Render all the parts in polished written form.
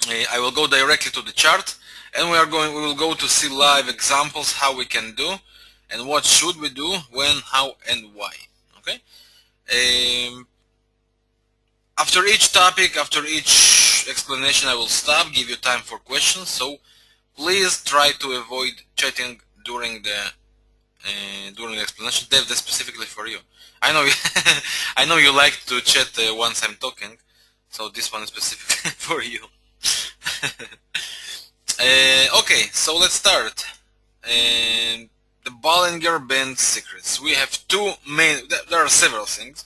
I will go directly to the chart, and we will go to see live examples how we can do and what should we do, when, how, and why. Okay. After each topic, after each explanation, I will stop, give you time for questions. So please try to avoid chatting during the explanation. Dave, that's specifically for you. I know I know you like to chat once I'm talking, so this one is specifically for you. Okay, so let's start. The Bollinger Band secrets. We have two main. There are several things,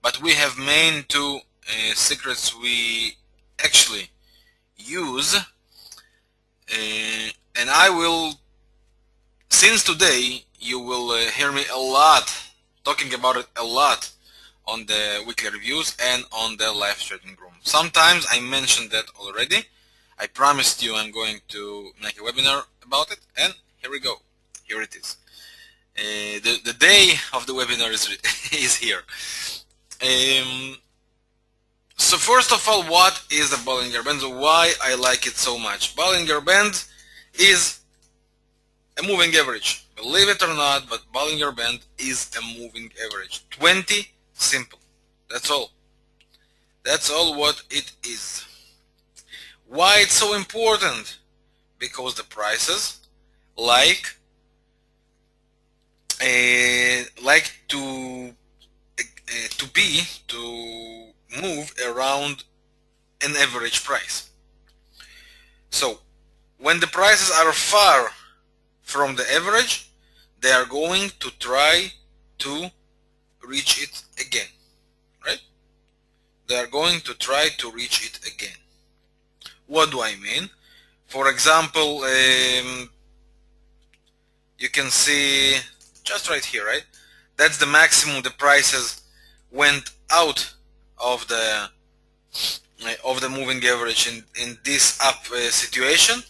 but we have main two secrets we actually use, and I will. Since today, you will hear me a lot talking about it a lot on the weekly reviews and on the live trading room. Sometimes I mentioned that already. I promised you I'm going to make a webinar about it, and here we go. Here it is. The day of the webinar is here. So first of all, what is the Bollinger Band? Why I like it so much? Bollinger Band is a moving average. Believe it or not, but Bollinger Band is a moving average. 20, simple. That's all. That's all what it is. Why it's so important? Because the prices like to move around an average price. So when the prices are far from the average, they are going to try to reach it again, right? They are going to try to reach it again. What do I mean? For example, you can see just right here, right? That's the maximum the prices went out of the moving average in this up situation.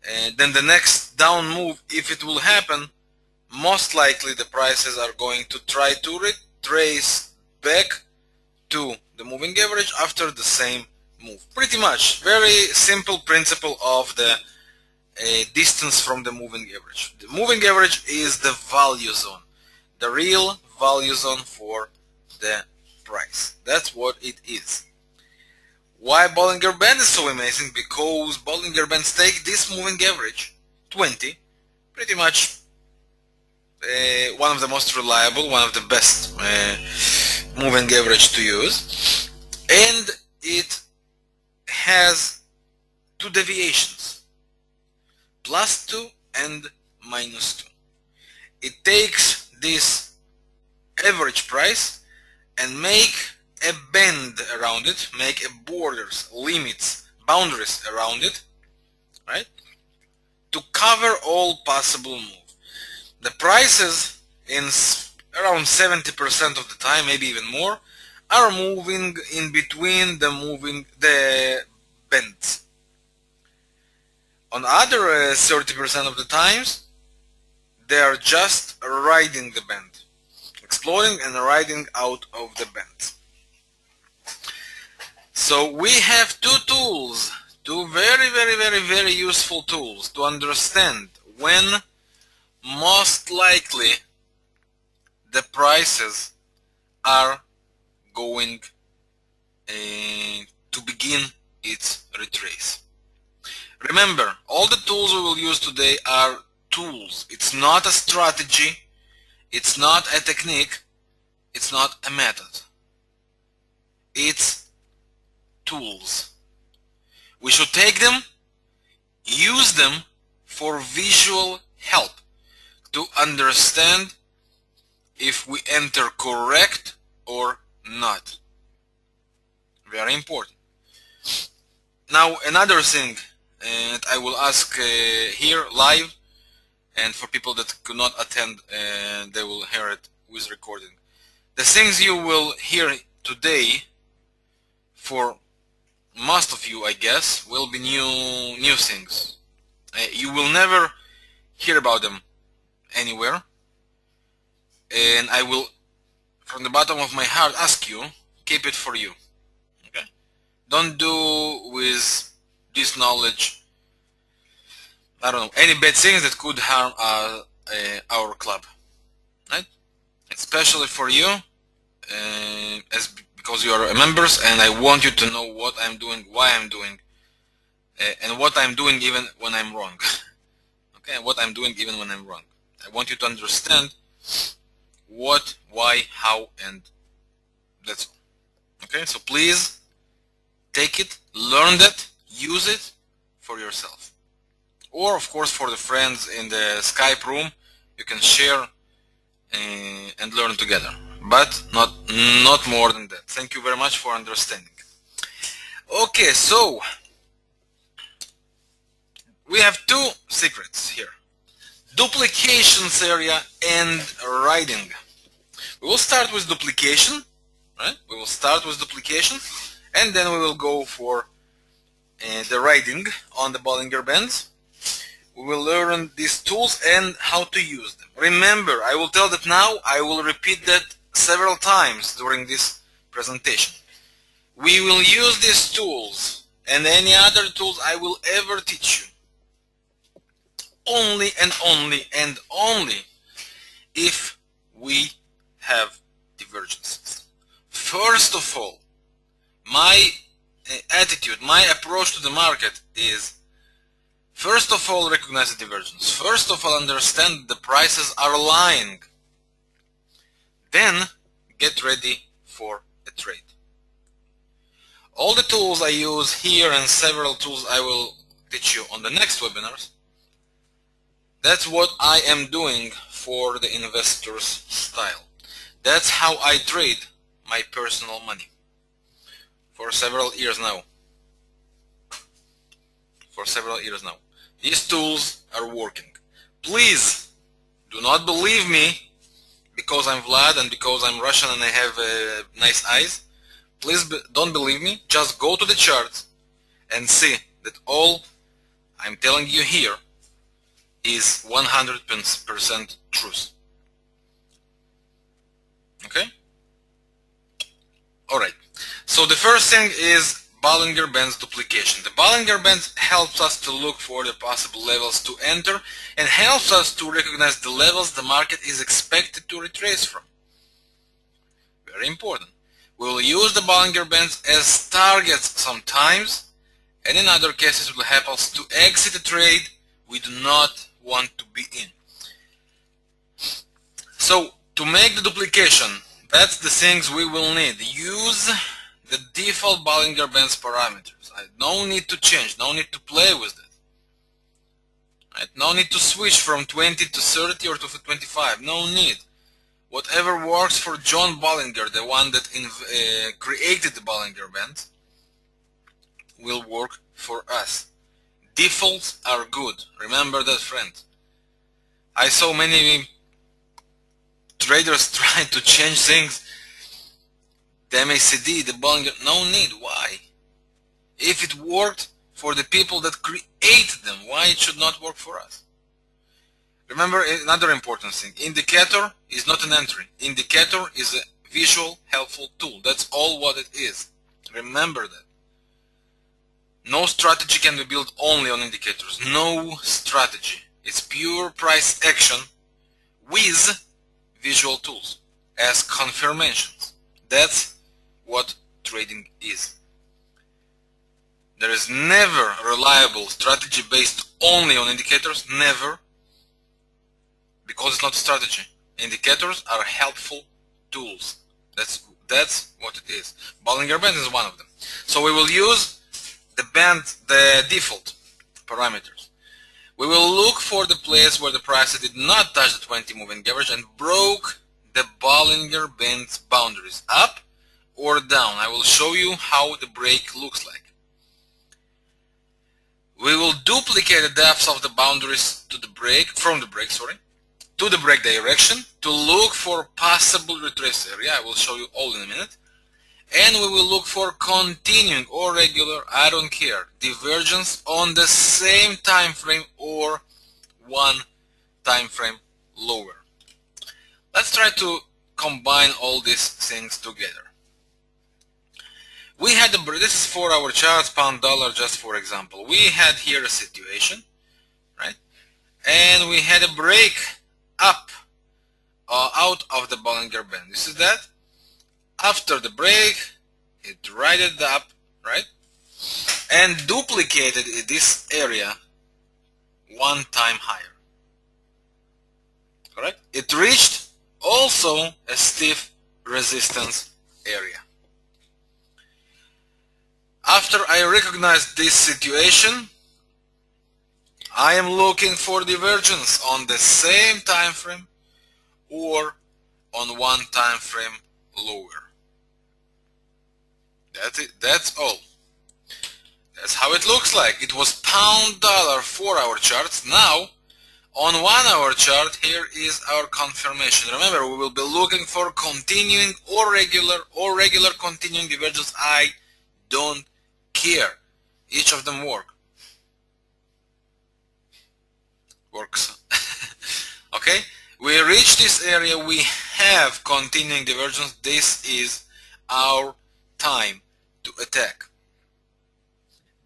And then the next down move, if it will happen, most likely the prices are going to try to retrace back to the moving average after the same move. Pretty much. Very simple principle of the distance from the moving average. The moving average is the value zone, the real value zone for the price. That's what it is. Why Bollinger Band is so amazing? Because Bollinger Bands take this moving average, 20, pretty much one of the most reliable, one of the best moving average to use, and it has two deviations, +2 and -2. It takes this average price and make a band around it, make a borders, limits, boundaries around it, right? To cover all possible moves. The prices in around 70% of the time, maybe even more, are moving in between the bends. On other 30% of the times, they are just riding the band, exploding and riding out of the band. So we have two tools, two very useful tools to understand when most likely the prices are going to begin its retrace. Remember, all the tools we will use today are tools. It's not a strategy, it's not a technique, it's not a method. It's tools. We should take them, use them for visual help to understand if we enter correct or not. Very important. Now another thing, and I will ask here live, and for people that could not attend, they will hear it with recording. The things you will hear today, for most of you I guess, will be new things. You will never hear about them anywhere, and I will from the bottom of my heart ask you, keep it for you. Okay? Don't do with this knowledge, I don't know, any bad things that could harm our club, right? Especially for you, because you are members, and I want you to know what I'm doing, why I'm doing, and what I'm doing even when I'm wrong. Okay, what I'm doing even when I'm wrong. I want you to understand what, why, how, and that's all. Okay, so please take it, learn that, use it for yourself. Or of course for the friends in the Skype room, you can share and learn together. But not more than that. Thank you very much for understanding. Okay, so we have two secrets here. Duplications area and writing. We will start with duplication, right? We will start with duplication, and then we will go for the writing on the Bollinger Bands. We will learn these tools and how to use them. Remember, I will tell that now, I will repeat that several times during this presentation. We will use these tools and any other tools I will ever teach you only and only and only if we have divergences. First of all, my attitude, my approach to the market is, first of all, recognize the divergence. First of all, understand the prices are lying. Then get ready for a trade. All the tools I use here and several tools I will teach you on the next webinars, that's what I am doing for the investor's style. That's how I trade my personal money for several years now. These tools are working. Please do not believe me because I'm Vlad and because I'm Russian and I have nice eyes. Please don't believe me. Just go to the charts and see that all I'm telling you here is 100% truth. Okay? Alright. So the first thing is Bollinger Bands duplication. The Bollinger Bands helps us to look for the possible levels to enter and helps us to recognize the levels the market is expected to retrace from. Very important. We will use the Bollinger Bands as targets sometimes, and in other cases it will help us to exit a trade we do not want to be in. So to make the duplication, that's the things we will need. Use the default Bollinger Bands parameters. No need to change, no need to play with that. Right? No need to switch from 20 to 30 or to 25. No need. Whatever works for John Bollinger, the one that created the Bollinger Bands, will work for us. Defaults are good. Remember that, friend. I saw many traders trying to change things. The MACD, the Bollinger, no need. Why? If it worked for the people that created them, why it should not work for us? Remember another important thing. Indicator is not an entry. Indicator is a visual, helpful tool. That's all what it is. Remember that. No strategy can be built only on indicators. No strategy. It's pure price action with visual tools as confirmations. That's what trading is. There is never a reliable strategy based only on indicators. Never. Because it's not a strategy. Indicators are helpful tools. That's what it is. Bollinger Band is one of them. So we will use the default parameters. We will look for the place where the price did not touch the 20 moving average and broke the Bollinger Band's boundaries, up or down. I will show you how the break looks like. We will duplicate the depths of the boundaries to the break, to the break direction to look for possible retrace area. I will show you all in a minute. And we will look for continuing or regular, I don't care, divergence on the same time frame or one time frame lower. Let's try to combine all these things together. We had this is for our chart pound dollar, just for example. We had here a situation, right? And we had a break up out of the Bollinger Band. This is that. After the break, it righted up, right? And duplicated this area one time higher. Correct? It reached also a stiff resistance area. After I recognize this situation, I am looking for divergence on the same time frame or on one time frame lower. That's it. That's all. That's how it looks like. It was pound dollar 4-hour charts. Now on 1-hour chart, here is our confirmation. Remember, we will be looking for continuing or regular continuing divergence. I don't care. Each of them works. Okay, we reach this area, we have continuing divergence. This is our time to attack.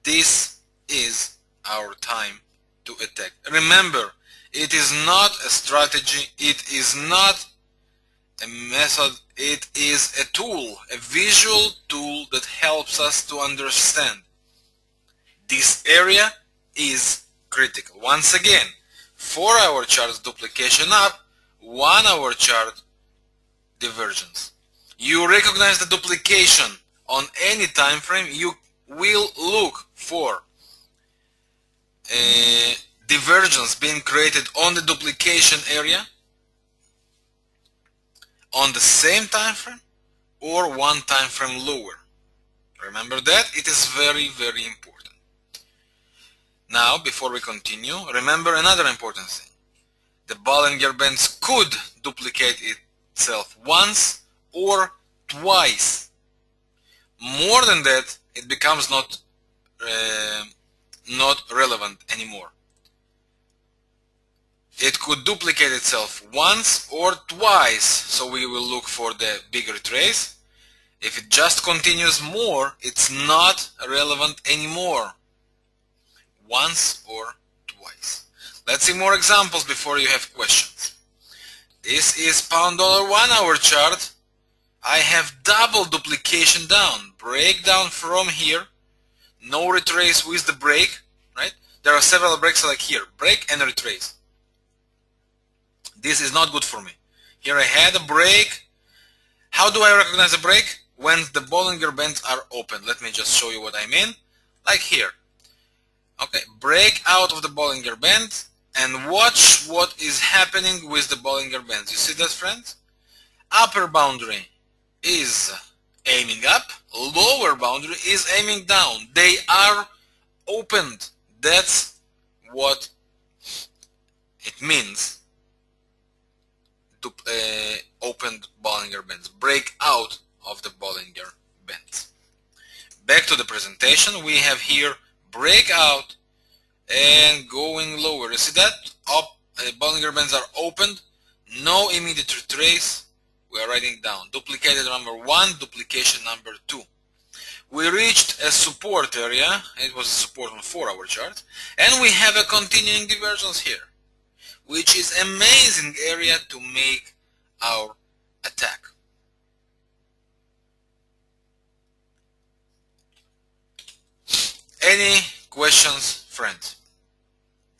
This is our time to attack. Remember, it is not a strategy, it is not a method, it is a tool, a visual tool that helps us to understand. This area is critical. Once again, 4-hour chart duplication up, 1-hour chart divergence. You recognize the duplication on any time frame, you will look for a divergence being created on the duplication area on the same time frame or one time frame lower. Remember that, it is very, very important. Now, before we continue, remember another important thing. The Bollinger Bands could duplicate itself once or twice. More than that, it becomes not relevant anymore. It could duplicate itself once or twice, so we will look for the bigger trace. If it just continues more, it's not relevant anymore. Once or twice. Let's see more examples before you have questions. This is pound dollar 1-hour chart. I have double duplication down, breakdown from here, no retrace with the break, right? There are several breaks like here, break and retrace. This is not good for me. Here I had a break. How do I recognize a break? When the Bollinger Bands are open. Let me just show you what I mean. Like here. Okay, break out of the Bollinger Band and watch what is happening with the Bollinger Bands. You see that, friends? Upper boundary is aiming up, lower boundary is aiming down. They are opened. That's what it means. To opened Bollinger Bands. Break out of the Bollinger Bands. Back to the presentation. We have here breakout and going lower. You see that? Bollinger Bands are opened. No immediate retrace. We are writing down. Duplicated number 1, duplication number 2. We reached a support area. It was a support on 4-hour chart. And we have a continuing divergence here, which is amazing area to make our attack. Any questions, friends?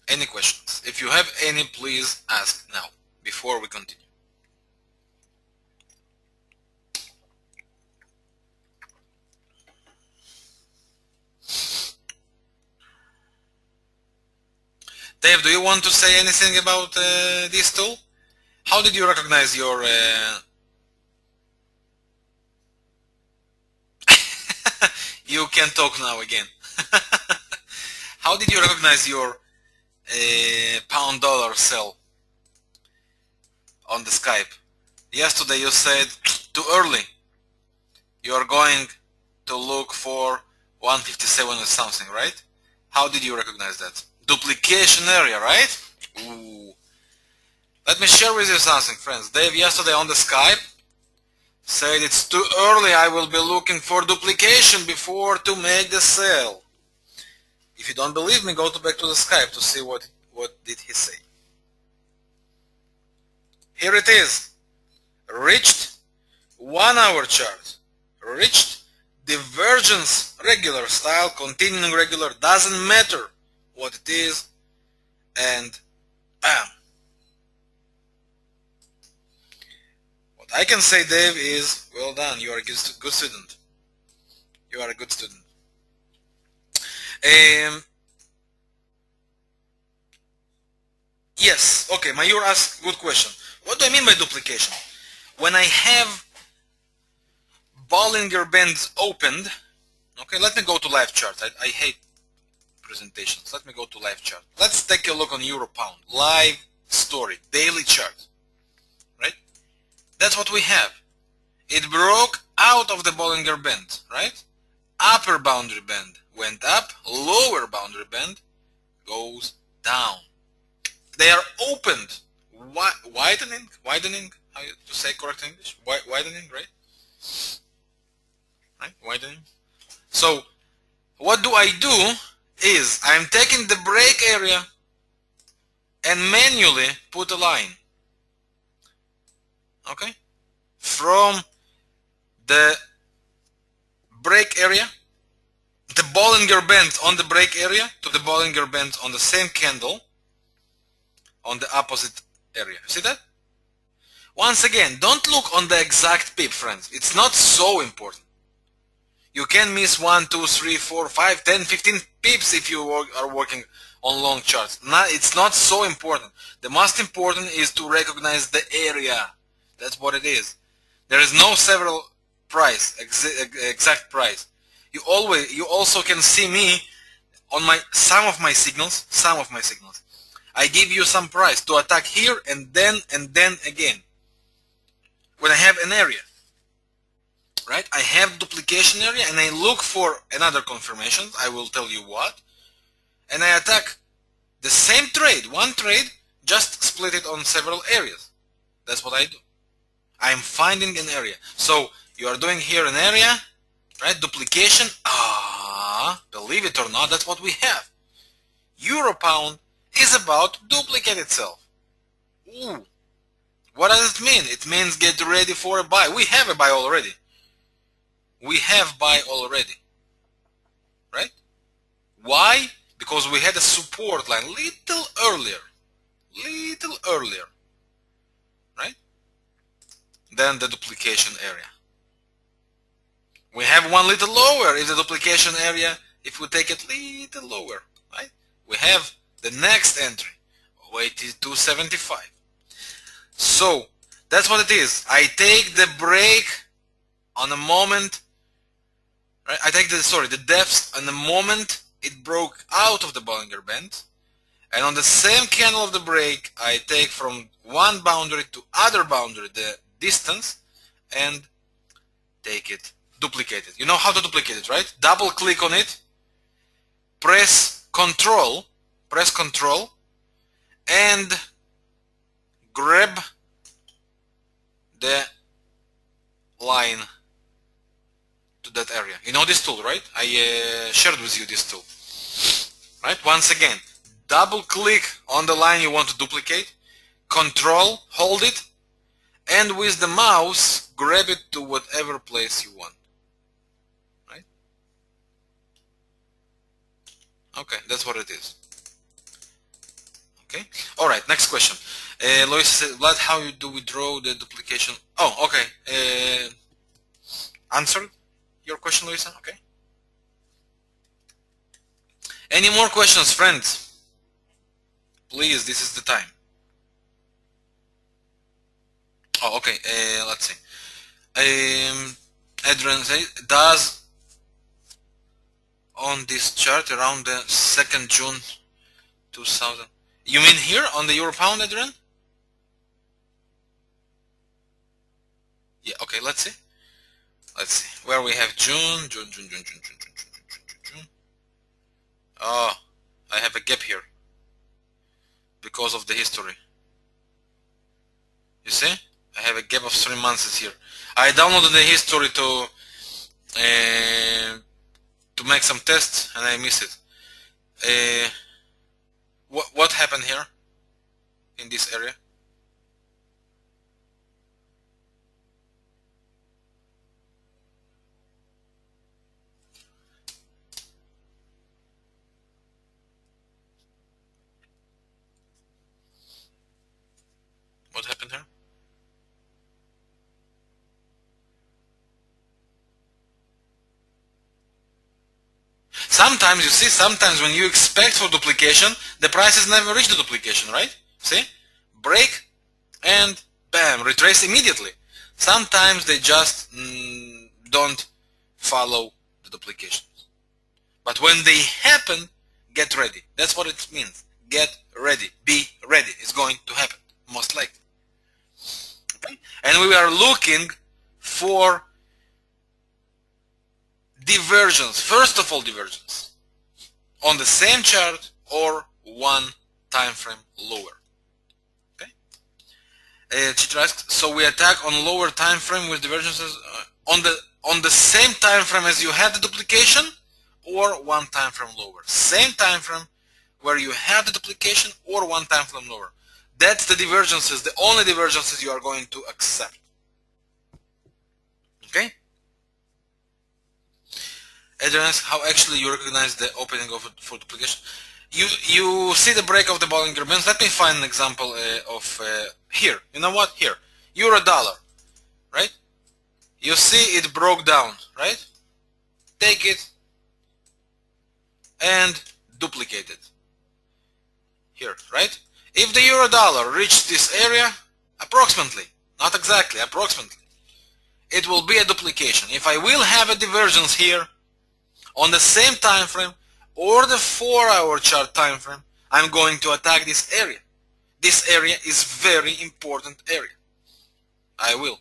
Any questions? If you have any, please ask now, before we continue. Dave, do you want to say anything about this tool? How did you recognize your... You can talk now again. How did you recognize your pound dollar sell on the Skype? Yesterday you said too early. You are going to look for 157 or something, right? How did you recognize that? Duplication area, right? Ooh. Let me share with you something, friends. Dave yesterday on the Skype Said it's too early, I will be looking for duplication before to make the sale. If you don't believe me, go back to the Skype to see what did he say. Here it is. Reached 1 hour chart. Reached divergence regular style, continuing regular, doesn't matter what it is, and bam. What I can say, Dave, is well done. You are a good student. You are a good student. Yes, okay, Mayur asked good question. What do I mean by duplication? When I have Bollinger Bands opened, okay, let me go to live chart. I hate presentations. Let me go to live chart. Let's take a look on Euro Pound. Live story, daily chart, right? That's what we have. It broke out of the Bollinger Band, right? Upper boundary band went up, lower boundary band goes down. They are opened, widening, how to say correct English? Widening, right? Right, widening. So, what do I do is, I'm taking the break area and manually put a line, okay? From the break area, the Bollinger Band on the break area to the Bollinger Band on the same candle on the opposite area. See that? Once again, don't look on the exact pip, friends. It's not so important. You can miss 1, 2, 3, 4, 5, 10, 15 pips if you are working on long charts. It's not so important. The most important is to recognize the area. That's what it is. There is no several price, exact price. You also can see me on some of my signals. I give you some price to attack here and then again. When I have an area, right? I have duplication area and I look for another confirmation. I will tell you what. And I attack the same trade, one trade, just split it on several areas. That's what I do. I'm finding an area. So you are doing here an area, right? Duplication. Believe it or not, that's what we have. Euro Pound is about to duplicate itself. Ooh. What does it mean? It means get ready for a buy. We have a buy already. Right? Why? Because we had a support line little earlier, right? Than the duplication area. We have one little lower in the duplication area. If we take it little lower, right? We have the next entry, 82.75. So that's what it is. I take the break on a moment, right? I take the depths on the moment it broke out of the Bollinger Band, and on the same candle of the break, I take from one boundary to other boundary the distance and take it, duplicate it. You know how to duplicate it, right? Double click on it, press Control, and grab the line to that area. You know this tool, right? I shared with you this tool, right? Once again, double click on the line you want to duplicate, Control, hold it, and with the mouse grab it to whatever place you want, right? Okay, that's what it is. Okay, all right, next question. Lois said, Vlad, how do we draw the duplication? Oh, okay. Answered your question, Luisa? Okay. Any more questions, friends? Please, this is the time. Oh, okay. Let's see. Adrian says, does on this chart around the 2nd June 2000. You mean here on the Euro Pound, Adrian? Yeah, okay, let's see. Where we have June. Oh, I have a gap here because of the history. You see? I have a gap of 3 months here. I downloaded the history to make some tests and I missed it. What happened here in this area? What happened here? Sometimes, you see, sometimes when you expect for duplication, the prices never reach the duplication, right? See? Break and bam, retrace immediately. Sometimes they just don't follow the duplications. But when they happen, get ready. That's what it means. Get ready. Be ready. It's going to happen, most likely. Okay? And we are looking for divergence. First of all, divergence on the same chart or one time frame lower. Okay. Teacher asked, so we attack on lower time frame with divergences on the same time frame as you had the duplication, or one time frame lower. Same time frame where you have the duplication or one time frame lower. That's the divergences, the only divergences you are going to accept. Okay? Adrian asks, how actually you recognize the opening for duplication? You see the break of the Bollinger Bands. Let me find an example of here. You know what? Here. Euro dollar. Right? You see it broke down. Right? Take it and duplicate it. Here. Right? If the euro dollar reached this area, approximately, not exactly, approximately, it will be a duplication. If I will have a divergence here on the same time frame or the 4-hour chart time frame, I'm going to attack this area. This area is very important area. I will.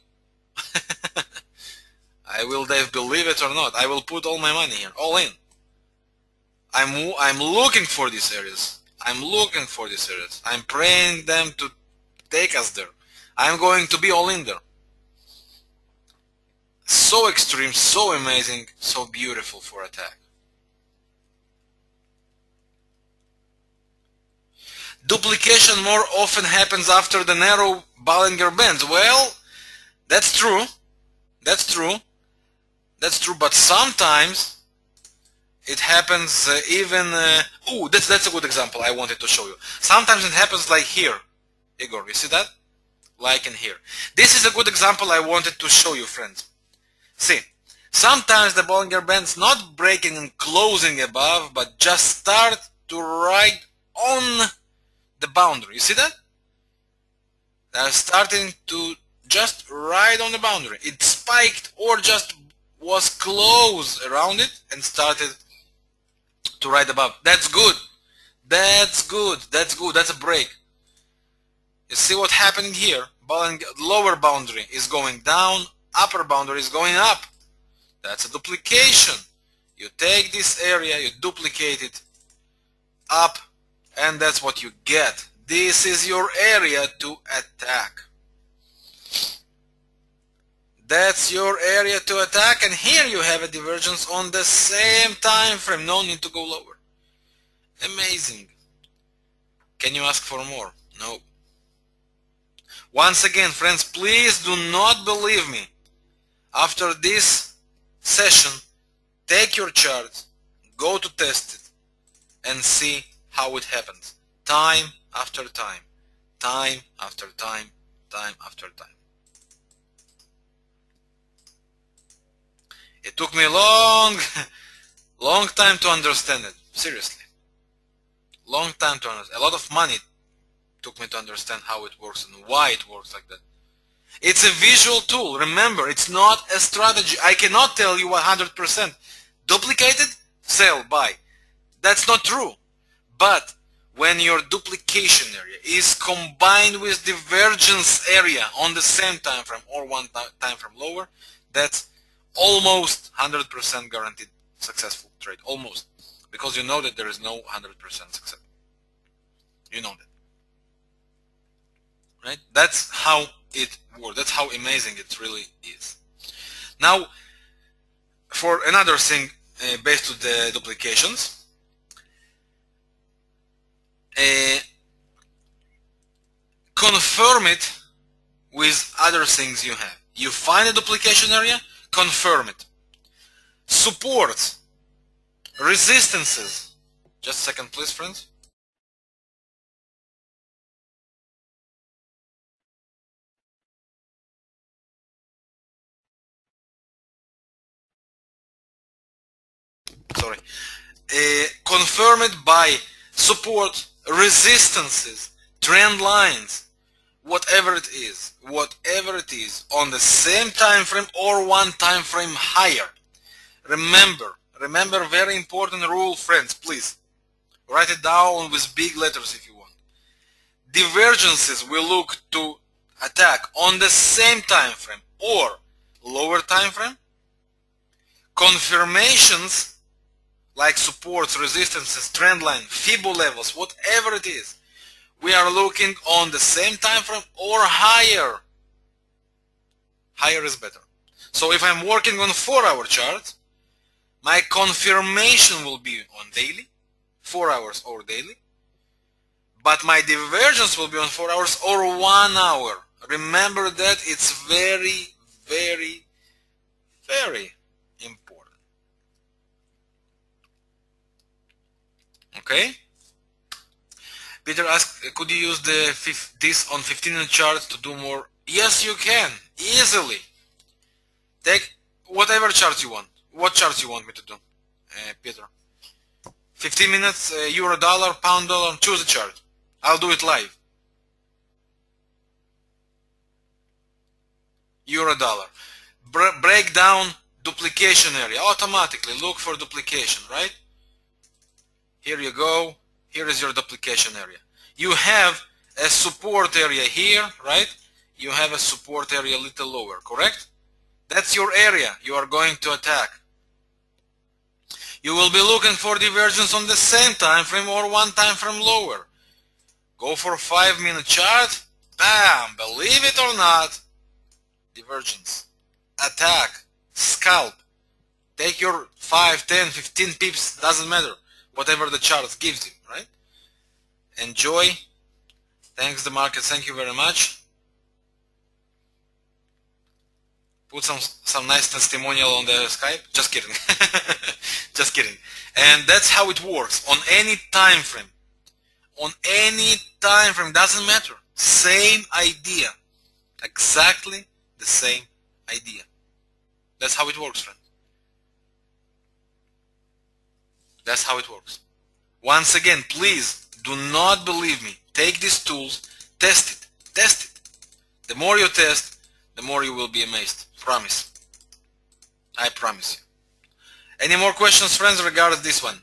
I will, Dave, believe it or not. I will put all my money here, all in. I'm looking for these areas. I'm looking for these areas. I'm praying them to take us there. I'm going to be all in there. So extreme, so amazing, so beautiful for attack. Duplication more often happens after the narrow Bollinger Bands. Well, that's true. That's true. That's true, but sometimes it happens even... that's a good example I wanted to show you. Sometimes it happens like here. Igor, you see that? Like in here. This is a good example I wanted to show you, friends. See, sometimes the Bollinger Bands not breaking and closing above, but just start to ride on the boundary. You see that? They're starting to just ride on the boundary. It spiked or just was close around it and started to ride above. That's good. That's good. That's good. That's a break. You see what happening here? Lower boundary is going down, upper boundary is going up. That's a duplication. You take this area, you duplicate it up, and that's what you get. This is your area to attack. That's your area to attack, and here you have a divergence on the same time frame. No need to go lower. Amazing. Can you ask for more? No. Once again, friends, please do not believe me. After this session, take your chart, go to test it, and see how it happens. Time after time, time after time, time after time. It took me a long time to understand it. Seriously. Long time to understand. A lot of money took me to understand how it works and why it works like that. It's a visual tool. Remember, it's not a strategy. I cannot tell you 100%. Duplicated, sell, buy. That's not true. But when your duplication area is combined with divergence area on the same time frame or one time frame lower, that's almost 100% guaranteed successful trade. Almost. Because you know that there is no 100% success. You know that. Right? That's how it works. That's how amazing it really is. Now, for another thing based on the duplications, confirm it with other things you have. You find a duplication area, confirm it. Supports, resistances. Just a second, please, friends. Sorry. Confirm it by support, resistances, trend lines, whatever it is, on the same time frame or one time frame higher. Remember very important rule, friends, please. Write it down with big letters if you want. Divergences we look to attack on the same time frame or lower time frame. Confirmations like supports, resistances, trend line, Fibo levels, whatever it is, we are looking on the same time frame or higher. Higher is better. So if I'm working on 4-hour chart, my confirmation will be on daily, 4 hours or daily, but my divergence will be on 4 hours or 1 hour. Remember that it's very, very, very important. Okay? Peter asked, could you use this on 15-minute chart to do more? Yes, you can, easily. Take whatever chart you want. What charts you want me to do, Peter? 15 minutes, euro dollar, pound dollar, choose a chart. I'll do it live. Euro dollar. Break down duplication area. Automatically look for duplication, right? Here you go. Here is your duplication area. You have a support area here, right? You have a support area a little lower, correct? That's your area you are going to attack. You will be looking for divergence on the same time frame or one time frame lower. Go for a 5-minute chart. Bam! Believe it or not, divergence. Attack. Scalp. Take your 5, 10, 15 pips, doesn't matter. Whatever the chart gives you, right? Enjoy. Thanks the market. Thank you very much. Put some nice testimonial on the Skype. Just kidding. Just kidding. And that's how it works on any time frame. On any time frame, doesn't matter. Same idea. Exactly the same idea. That's how it works, friend. That's how it works. Once again, please do not believe me. Take these tools, test it, test it. The more you test, the more you will be amazed. Promise. I promise you. Any more questions, friends, regarding this one?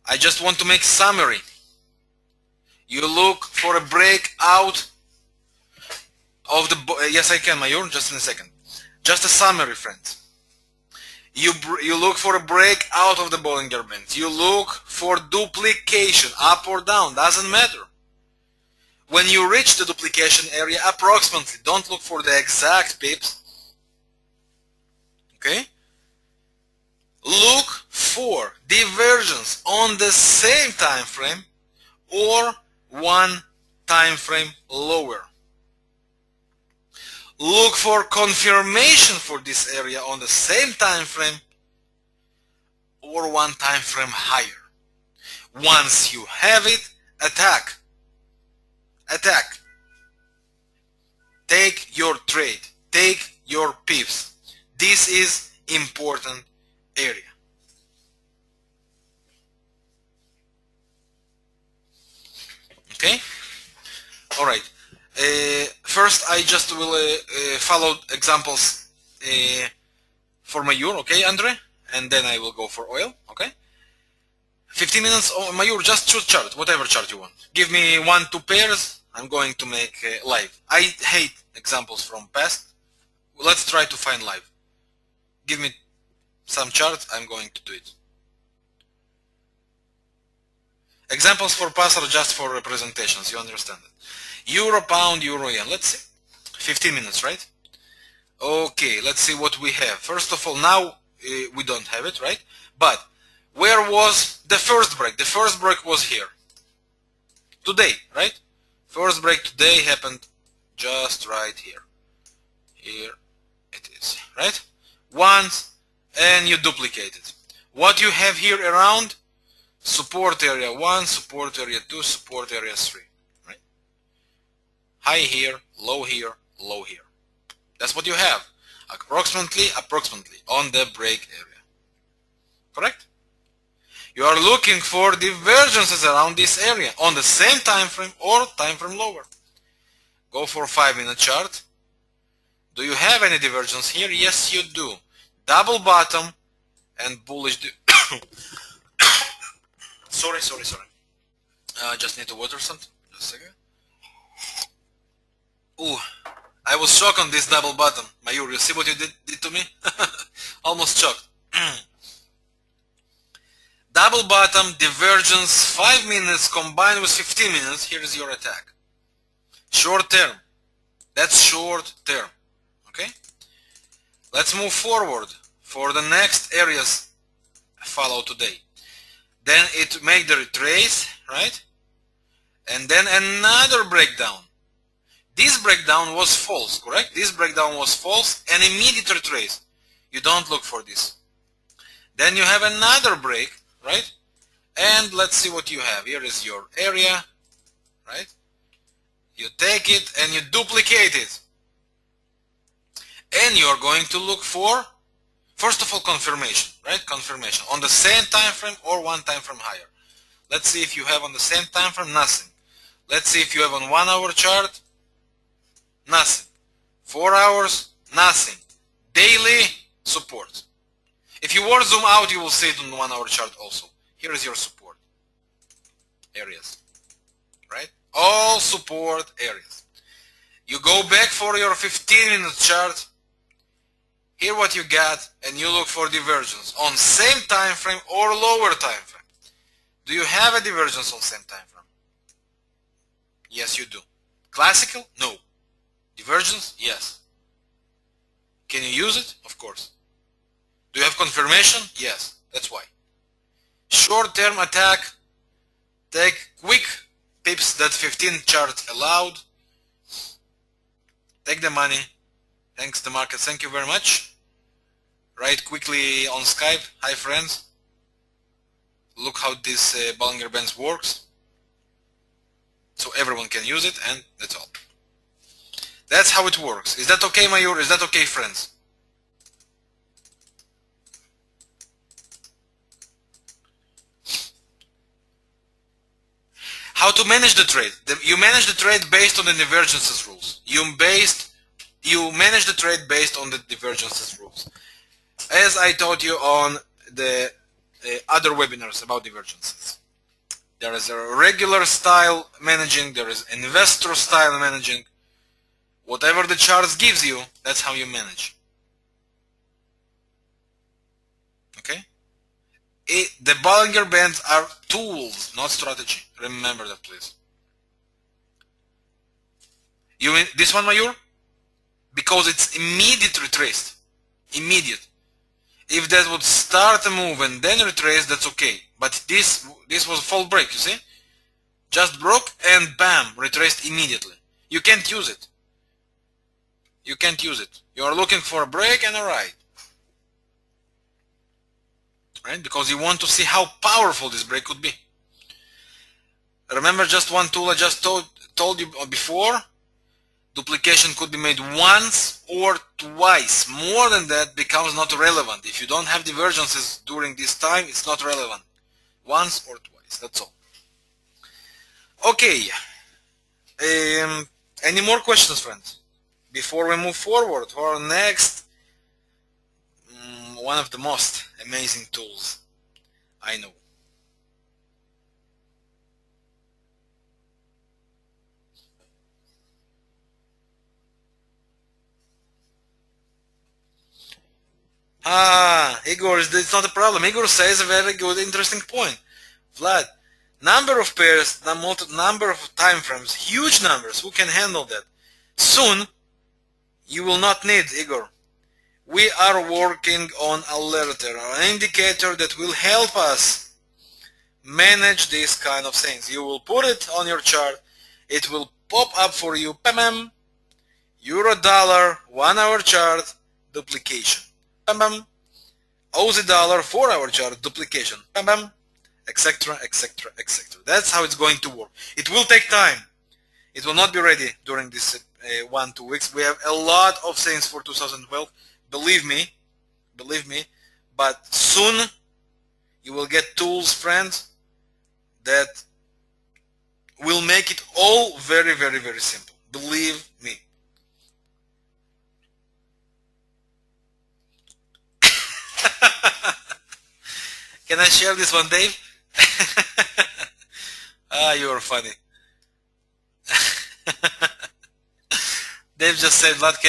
I just want to make summary. You look for a breakout of the... Yes, I can, Mayur, just in a second. Just a summary, friends. You look for a breakout of the Bollinger Bands. You look for duplication, up or down, doesn't matter. When you reach the duplication area, approximately, don't look for the exact pips. Okay? Look for divergence on the same time frame or one time frame lower. Look for confirmation for this area on the same time frame or one time frame higher. Once you have it, attack. Attack. Take your trade. Take your pips. This is important area. Okay? All right. First, I just will follow examples for Mayur, okay, Andre? And then I will go for oil, okay? 15 minutes, Mayur, just choose chart, whatever chart you want. Give me 1-2 pairs, I'm going to make live. I hate examples from past. Let's try to find live. Give me some charts, I'm going to do it. Examples for past are just for representations, you understand it. Euro, pound, euro, yen. Let's see. 15 minutes, right? Okay, let's see what we have. First of all, now we don't have it, right? But where was the first break? The first break was here. Today, right? First break today happened just right here. Here it is, right? Once, and you duplicate it. What you have here around? Support area 1, support area 2, support area 3, right? High here, low here, low here. That's what you have, approximately on the break area. Correct? You are looking for divergences around this area on the same time frame or time frame lower. Go for 5-minute chart. Do you have any divergence here? Yes, you do. Double bottom and bullish. Sorry. Just need to water something. Just a second. Ooh, I was shocked on this double bottom. Mayur, you see what you did to me? Almost shocked. Double bottom, divergence, 5 minutes combined with 15 minutes. Here is your attack. Short term. That's short term. Okay? Let's move forward for the next areas follow today. Then it make the retrace, right? And then another breakdown. This breakdown was false, correct? This breakdown was false and immediate retrace. You don't look for this. Then you have another break, right? And let's see what you have. Here is your area, right? You take it and you duplicate it. And you're going to look for, first of all, confirmation, right? Confirmation on the same time frame or one time frame higher. Let's see if you have on the same time frame, nothing. Let's see if you have on 1 hour chart, nothing. 4 hours, nothing. Daily, support. If you were zoom out, you will see it on 1 hour chart also. Here is your support areas, right? All support areas. You go back for your 15-minute chart. Here what you got, and you look for divergence on same time frame or lower time frame. Do you have a divergence on same time frame? Yes, you do. Classical? No. Divergence? Yes. Can you use it? Of course. Do you have confirmation? Yes. That's why. Short-term attack. Take quick pips that 15 chart allowed. Take the money. Thanks the market. Thank you very much. Write quickly on Skype. Hi friends. Look how this Bollinger Bands works. So everyone can use it, and that's all. That's how it works. Is that okay, Mayur? Is that okay, friends? How to manage the trade? You manage the trade based on the divergences rules. You manage the trade based on the divergences rules. As I taught you on the other webinars about divergences. There is a regular style managing, there is investor style managing. Whatever the charts gives you, that's how you manage. Okay? The Bollinger Bands are tools, not strategy. Remember that, please. This one, Mayur? Because it's immediate retraced. Immediate. If that would start a move and then retrace, that's okay. But this was a fall break, you see? Just broke and bam, retraced immediately. You can't use it. You can't use it. You are looking for a break and a ride. Right? Because you want to see how powerful this break could be. Remember just one tool I just told you before? Duplication could be made once or twice. More than that becomes not relevant. If you don't have divergences during this time, it's not relevant. Once or twice, that's all. Okay. Any more questions, friends? Before we move forward to our next, one of the most amazing tools I know. Igor, it's not a problem. Igor says a very good, interesting point. Vlad, Number of pairs, number of time frames, huge numbers. Who can handle that? Soon, you will not need Igor. We are working on alerter, an indicator that will help us manage these kind of things. You will put it on your chart. It will pop up for you. Bam, bam. Euro dollar 1 hour chart duplication. Bam, bam. Aussie dollar 4 hour chart duplication. Bam, bam. Etc. etc. etc. That's how it's going to work. It will take time. It will not be ready during this 1-2 weeks. We have a lot of things for 2012. Believe me. But soon you will get tools, friends, that will make it all very, very, very simple. Believe me. Can I share this one, Dave? You are funny. Dave just said, Vlad,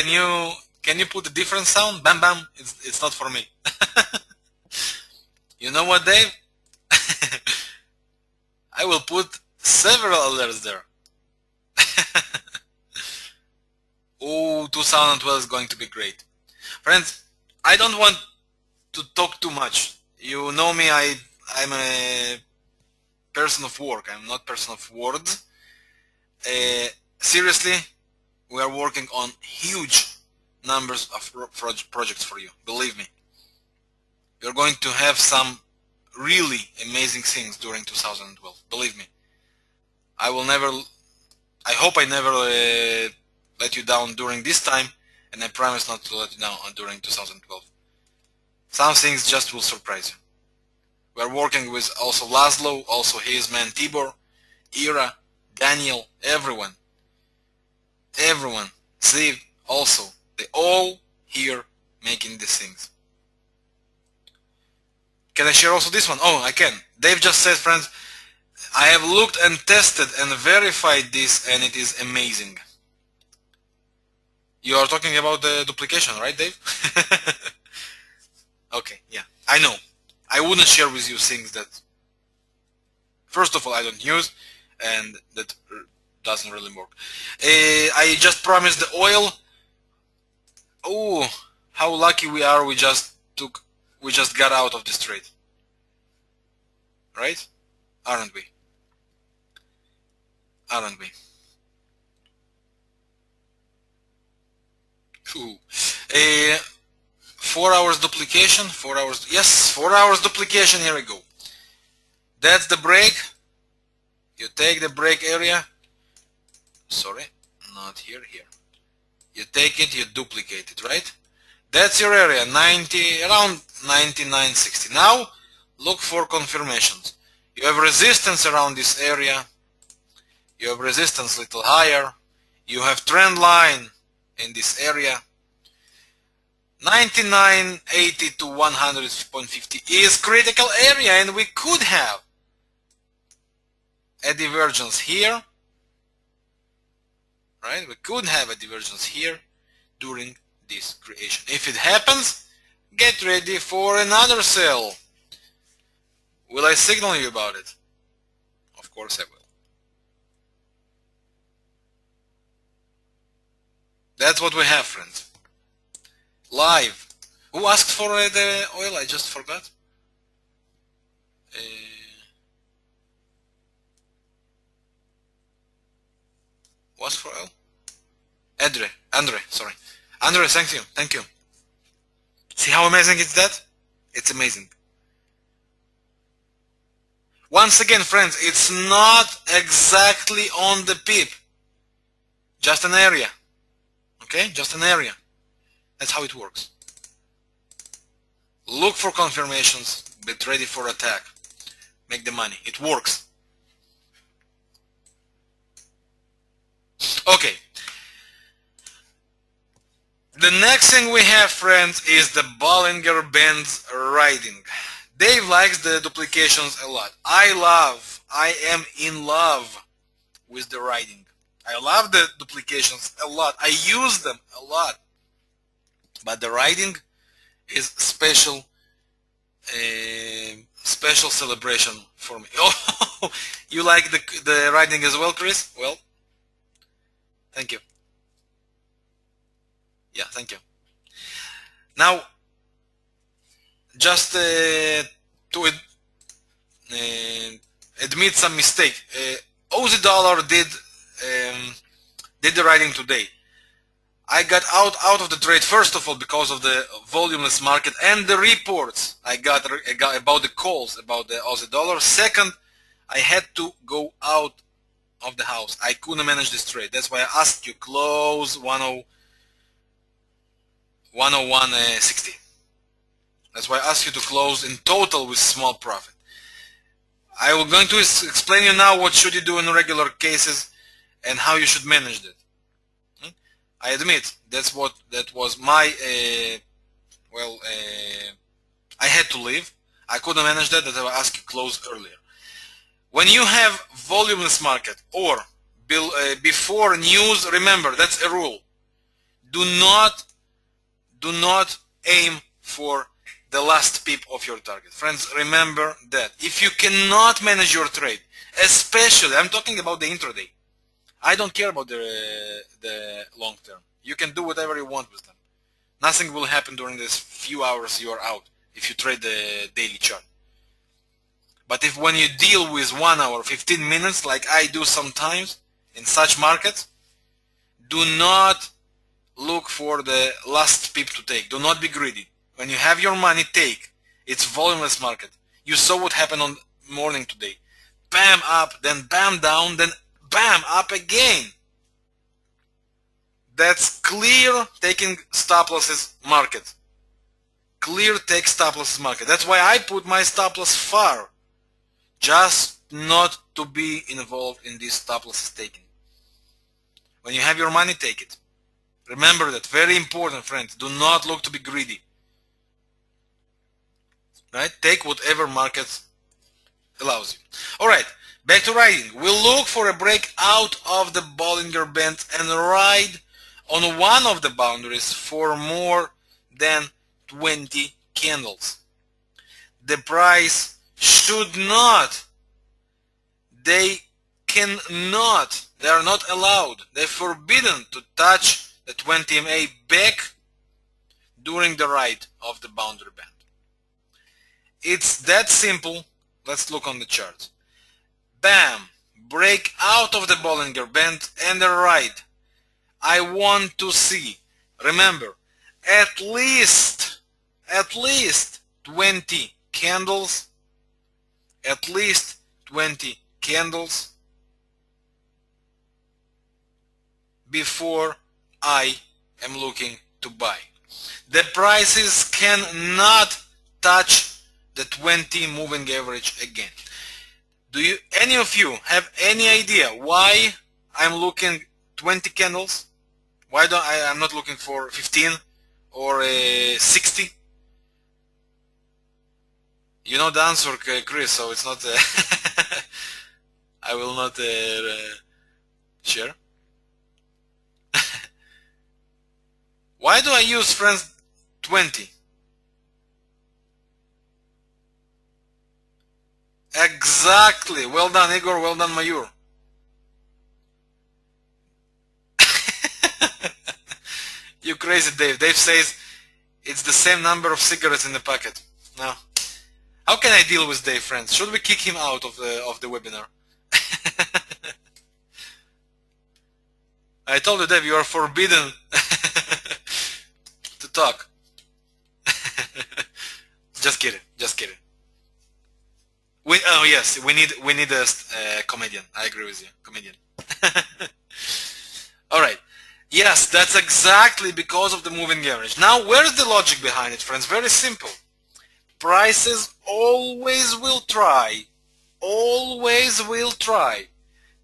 can you put a different sound? Bam bam. It's not for me. You know what, Dave? I will put several alerts there. Oh, 2012 is going to be great. Friends, I don't want to talk too much. You know me, I'm a person of work. I'm not person of words. Seriously, we are working on huge numbers of projects for you. Believe me. You're going to have some really amazing things during 2012. Believe me. I hope I never let you down during this time, and I promise not to let you down during 2012. Some things just will surprise you. We are working with also Laszlo, also his man Tibor, Ira, Daniel, everyone, Steve also. They all here making these things. Can I share also this one? Oh, I can. Dave just said, friends, I have looked and tested and verified this, and it is amazing. You are talking about the duplication, right, Dave? Okay, yeah, I know. I wouldn't share with you things that, first of all, I don't use, and that doesn't really work. I just promised the oil. Oh, how lucky we are! We just got out of this trade, right? Aren't we? Aren't we? Ooh. 4 hours duplication, 4 hours, yes, 4 hours duplication, here we go. That's the break. You take the break area, sorry, not here, here. You take it, you duplicate it, right? That's your area, around 99.60. Now, look for confirmations. You have resistance around this area. You have resistance a little higher. You have trend line in this area. 99.80 to 100.50 is critical area, and we could have a divergence here, right? We could have a divergence here during this creation. If it happens, get ready for another sell. Will I signal you about it? Of course I will. That's what we have, friends. Live. Who asked for the oil? I just forgot. Was for oil? Andre, sorry. Andre, thank you. See how amazing is that? It's amazing. Once again, friends, it's not exactly on the pip. Just an area. Okay? Just an area. That's how it works. Look for confirmations, get ready for attack. Make the money. It works. Okay. The next thing we have, friends, is the Bollinger Bands riding. Dave likes the duplications a lot. I am in love with the riding. I love the duplications a lot. I use them a lot. But the riding is special celebration for me. You like the writing as well, Chris? Well, thank you. Yeah, thank you. Now, just to admit some mistake, Aussie dollar did the writing today. I got out of the trade first of all because of the volumeless market and the reports I got about the calls about the Aussie dollar. Second, I had to go out of the house. I couldn't manage this trade. That's why I asked you close 101.60. That's why I asked you to close in total with small profit. I will going to explain you now what should you do in regular cases and how you should manage it. I admit that was my I had to leave. I couldn't manage that. That's why I asked you close earlier. When you have volumeless market or before news, remember that's a rule. Do not aim for the last pip of your target. Friends, remember that. If you cannot manage your trade, especially, I'm talking about the intraday. I don't care about the long term. You can do whatever you want with them. Nothing will happen during this few hours you are out if you trade the daily chart. But if when you deal with 1 hour, 15 minutes, like I do sometimes in such markets, do not look for the last pip to take. Do not be greedy. When you have your money, take. It's volumeless market. You saw what happened on morning today. Bam up, then bam down, then bam up again. That's clear taking stop losses market. Clear take stop losses market. That's why I put my stop loss far. Just not to be involved in this stop losses taking. When you have your money, take it. Remember that. Very important, friends. Do not look to be greedy. Right? Take whatever market allows you. Alright, back to riding. We'll look for a breakout of the Bollinger Band and ride on one of the boundaries for more than 20 candles. The price should not, they cannot, they are not allowed, they're forbidden to touch the 20 MA back during the ride of the boundary band. It's that simple. Let's look on the chart. Bam! Break out of the Bollinger Band and the ride. I want to see, remember, at least 20 candles, at least 20 candles before I am looking to buy. The prices cannot touch the 20 moving average again. Do you, any of you, have any idea why I'm looking 20 candles? Why don't I'm not looking for 15 or 60? You know the answer, Chris, so it's not I will not share. Why do I use, friends, 20? Exactly. Well done, Igor. Well done, Mayur. You crazy, Dave. Dave says it's the same number of cigarettes in the packet. Now, how can I deal with Dave, friends? Should we kick him out of the webinar? I told you, Dave, you are forbidden to talk. Just kidding. Just kidding. Oh yes, we need a comedian. I agree with you, comedian. All right. Yes, that's exactly because of the moving average. Now, where's the logic behind it, friends? Very simple. Prices always will try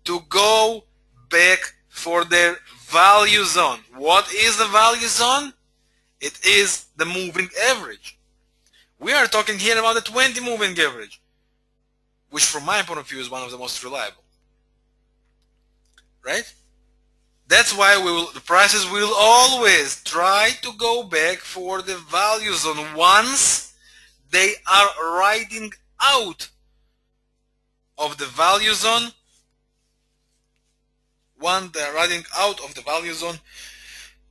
to go back for their value zone. What is the value zone? It is the moving average. We are talking here about the 20 moving average, which from my point of view is one of the most reliable. Right? That's why the prices will always try to go back for the value zone once they are riding out of the value zone, one the riding out of the value zone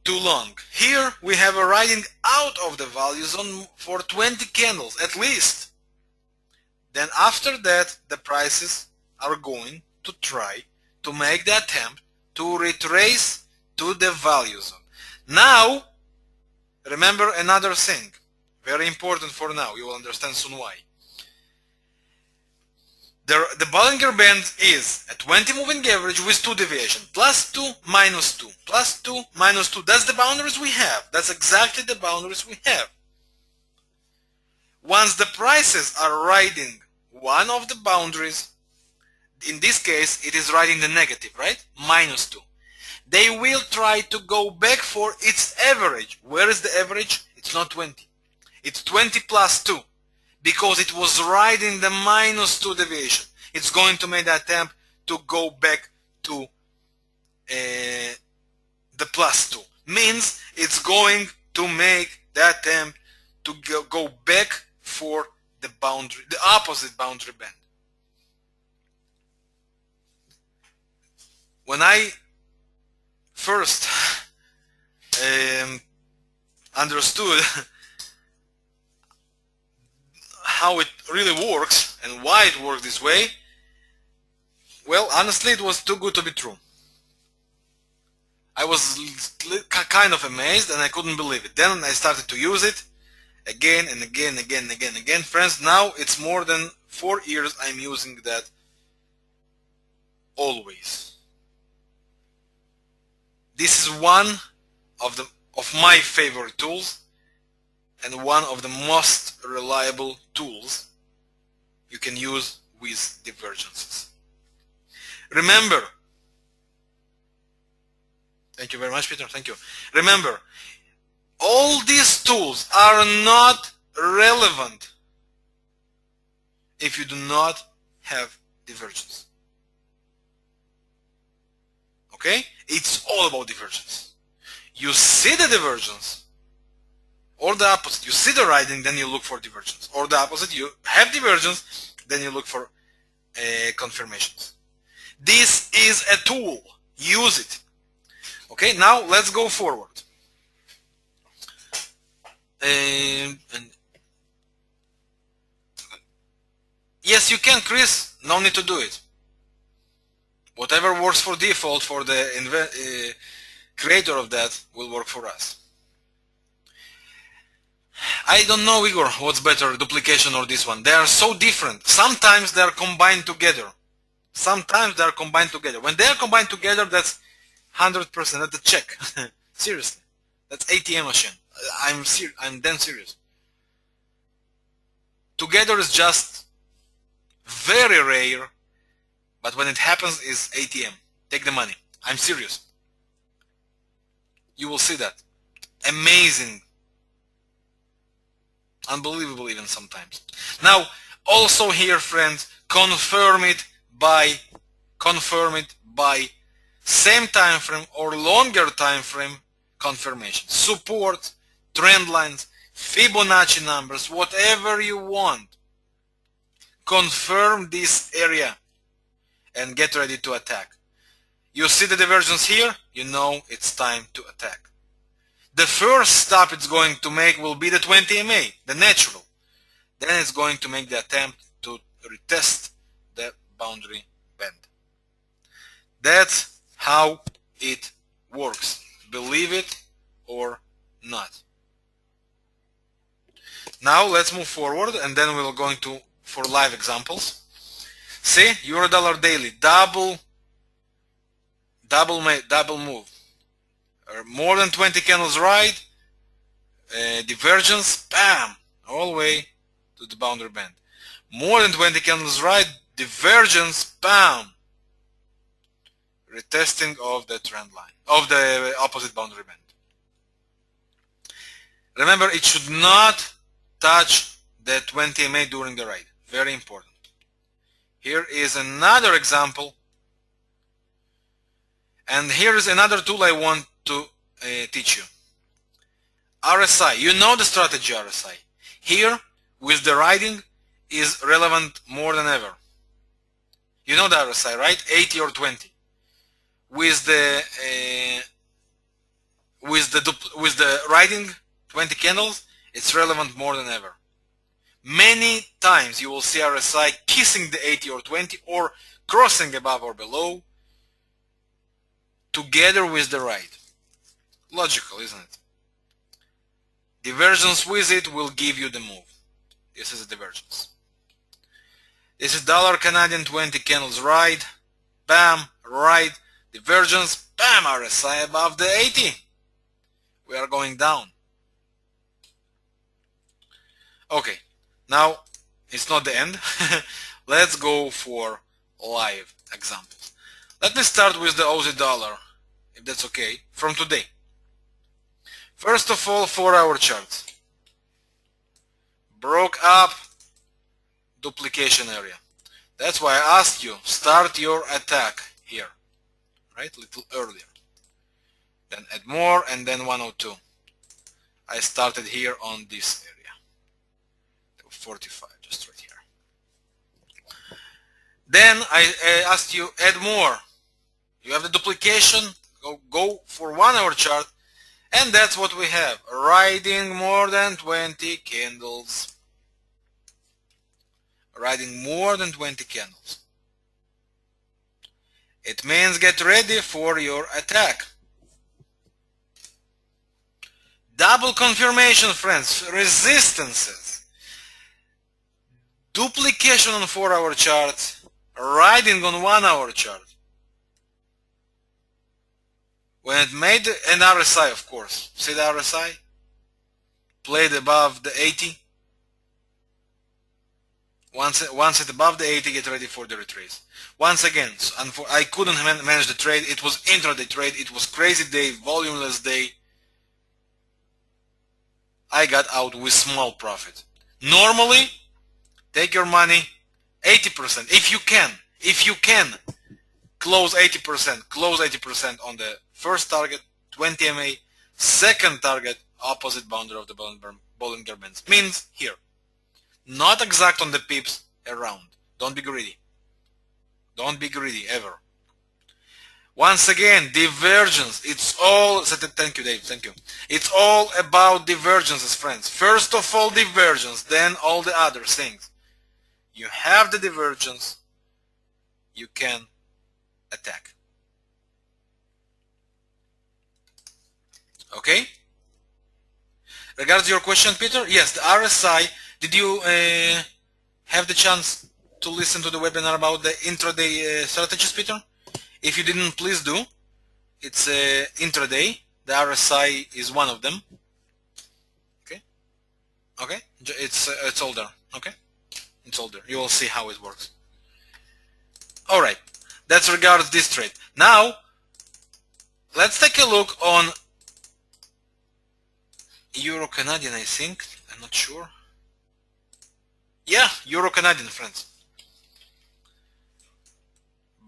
too long. Here we have a riding out of the value zone for 20 candles at least. Then after that the prices are going to try to make the attempt to retrace to the value zone. Now remember another thing, very important for now, you will understand soon why. The Bollinger Band is a 20 moving average with 2 deviations, plus 2, minus 2, plus 2, minus 2. That's the boundaries we have. That's exactly the boundaries we have. Once the prices are riding one of the boundaries, in this case it is riding the negative, right? Minus 2. They will try to go back for its average. Where is the average? It's not 20. It's 20 plus 2. Because it was riding the minus 2 deviation. It's going to make the attempt to go back to the plus 2. Means it's going to make the attempt to go back for the boundary, the opposite boundary band. When I first understood how it really works and why it works this way, well, honestly, it was too good to be true. I was kind of amazed and I couldn't believe it. Then I started to use it again and again, again. Friends, now it's more than 4 years I'm using that always. This is one of my favorite tools and one of the most reliable tools you can use with divergences. Remember, thank you very much, Peter, thank you. Remember, all these tools are not relevant if you do not have divergence. Okay? It's all about divergence. You see the divergence, or the opposite. You see the riding, then you look for divergence. Or the opposite, you have divergence, then you look for confirmations. This is a tool. Use it. Okay, now let's go forward. And yes, you can, Chris. No need to do it. Whatever works for default for the creator of that will work for us. I don't know, Igor, what's better, duplication or this one. They are so different. Sometimes they are combined together. Sometimes they are combined together. When they are combined together, that's 100%. That's a check. Seriously. That's ATM machine. I'm damn serious. Together is just very rare, but when it happens is ATM. Take the money. I'm serious. You will see that. Amazing. Unbelievable even sometimes. Now, also here, friends, confirm it by same time frame or longer time frame confirmation. Support, trend lines, Fibonacci numbers, whatever you want. Confirm this area and get ready to attack. You see the divergence here? You know it's time to attack. The first stop it's going to make will be the 20 MA, the natural. Then it's going to make the attempt to retest the boundary band. That's how it works. Believe it or not. Now let's move forward and then we're going to for live examples. See, Euro-dollar daily, double move. More than 20 candles ride, divergence, bam, all the way to the boundary band. More than 20 candles ride, divergence, bam, retesting of the trend line, of the opposite boundary band. Remember, it should not touch the 20 MA during the ride. Very important. Here is another example. And here is another tool I want to teach you. RSI. You know the strategy RSI. Here, with the riding, is relevant more than ever. You know the RSI, right? 80 or 20. With the riding 20 candles, it's relevant more than ever. Many times you will see RSI kissing the 80 or 20 or crossing above or below together with the ride. Logical, isn't it? Divergence with it will give you the move. This is a divergence. This is dollar Canadian 20 candles ride. Bam, ride. Divergence. Bam, RSI above the 80. We are going down. Okay, now it's not the end. Let's go for live examples. Let me start with the Aussie dollar, if that's okay, from today. First of all, 4-hour charts. Broke up duplication area. That's why I asked you, start your attack here, right? A little earlier. Then add more and then 102. I started here on this area. 45, just right here. Then I asked you, add more. You have the duplication, go for 1-hour chart, and that's what we have. Riding more than 20 candles. Riding more than 20 candles. It means get ready for your attack. Double confirmation, friends. Resistances. Duplication on 4-hour chart. Riding on 1-hour chart. When it made an RSI, of course. See the RSI? Played above the 80. Once it's above the 80, get ready for the retrace. Once again, I couldn't manage the trade. It was intraday trade. It was crazy day, volumeless day. I got out with small profit. Normally, take your money 80%. If you can, close 80%. Close 80% on the first target, 20 MA. Second target, opposite boundary of the Bollinger Bands. Means here. Not exact on the pips, around. Don't be greedy. Don't be greedy, ever. Once again, divergence. It's all, thank you, Dave, thank you. It's all about divergences, friends. First of all, divergence, then all the other things. You have the divergence, you can attack. Okay? Regards your question, Peter, yes, the RSI, did you have the chance to listen to the webinar about the intraday strategies, Peter? If you didn't, please do. It's intraday. The RSI is one of them. Okay. Okay. It's all there. Okay. It's all there. You will see how it works. All right. That's regards this trade. Now, let's take a look on Euro Canadian. I think. I'm not sure. Yeah, Euro Canadian, friends.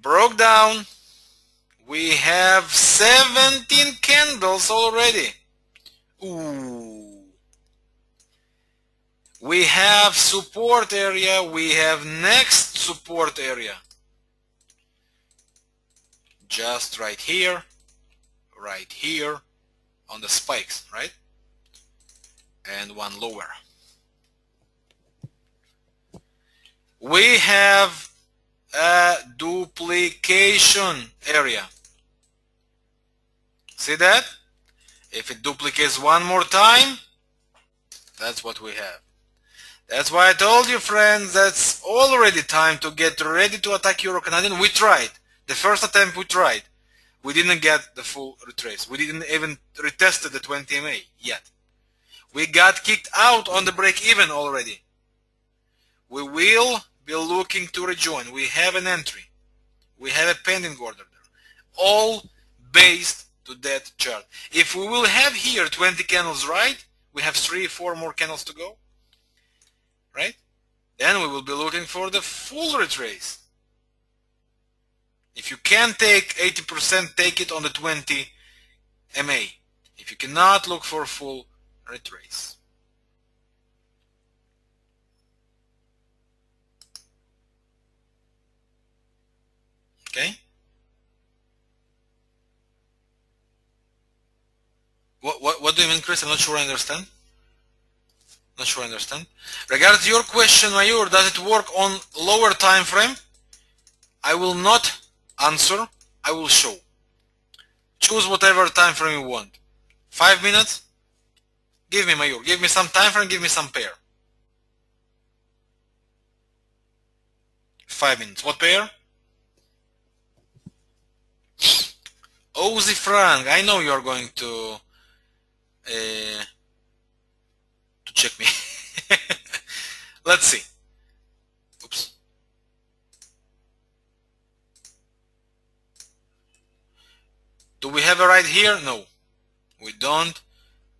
Broke down. We have 17 candles already. Ooh. We have support area. We have next support area. Just right here on the spikes, right? And one lower. We have a duplication area. See that? If it duplicates one more time, that's what we have. That's why I told you, friends, that's already time to get ready to attack Euro Canadian. We tried. The first attempt we tried. We didn't get the full retrace. We didn't even retest the 20 MA yet. We got kicked out on the break even already. We will be looking to rejoin. We have an entry. We have a pending order there. All based to that chart. If we will have here 20 candles right, we have 3-4 more candles to go, right? Then we will be looking for the full retrace. If you can take 80%, take it on the 20 MA. If you cannot, look for full retrace. Okay. What do you mean, Chris? I'm not sure I understand. Not sure I understand. Regards your question, Mayur, does it work on lower time frame? I will not answer. I will show. Choose whatever time frame you want. 5 minutes? Give me, Mayur. Give me some time frame. Give me some pair. 5 minutes. What pair? Ozzy Frank. I know you're going to check me. Let's see. Oops. Do we have a right here? No. We don't.